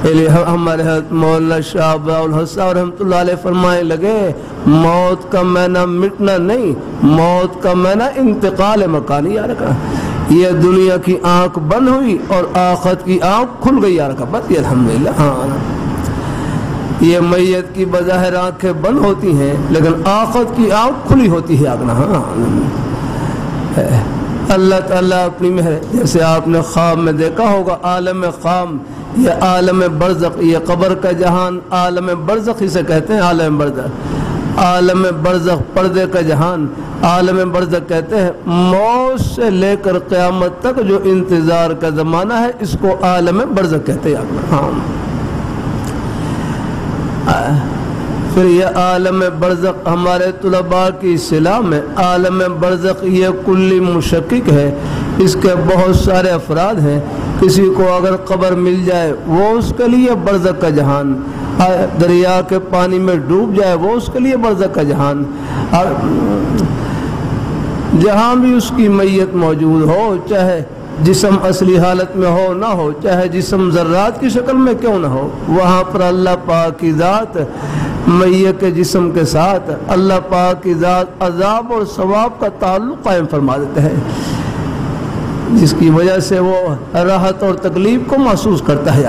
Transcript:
ہمارے حضرت مولانا شاہ الحسن رحمۃ اللہ علیہ فرمائے لگے موت کا معنی مٹنا نہیں، موت کا معنی انتقال مکانی یا رکھا، یہ دنیا کی آنکھ بند ہوئی اور آخرت کی آنکھ کھل گئی یا رکھا، بس یہ الحمدللہ۔ ہاں یہ میت کی بظاہر آنکھیں بند ہوتی ہیں لیکن آخرت کی آنکھ کھلی ہوتی ہے اپنا۔ ہاں اللہ تعالیٰ اپنی مہر، جیسے آپ نے خواب میں دیکھا ہوگا عالم خواب یا عالم برزخ، یہ قبر کا جہان عالم برزخ اسے کہتے ہیں، عالم برزخ، عالم برزخ پردے کا جہان، عالم برزخ کہتے ہیں موت سے لے کر قیامت تک جو انتظار کا زمانہ ہے اس کو عالم برزخ کہتے ہیں۔ ہاں پھر یہ عالم برزخ ہمارے طلباء کی اصطلاح میں عالم برزخ یہ کلی مشکک ہے، اس کے بہت سارے افراد ہیں۔ کسی کو اگر قبر مل جائے وہ اس کے لیے برزخ کا جہان، دریا کے پانی میں ڈوب جائے وہ اس کے لیے برزخ کا جہان، اور جہاں بھی اس کی میت موجود ہو، چاہے جسم اصلی حالت میں ہو نہ ہو، چاہے جسم ذرات کی شکل میں کیوں نہ ہو، وہاں پر اللہ پاک کی ذات میت کے جسم کے ساتھ اللہ پاک کی ذات عذاب اور ثواب کا تعلق قائم فرما دیتے ہیں، جس کی وجہ سے وہ راحت اور تکلیف کو محسوس کرتا ہے۔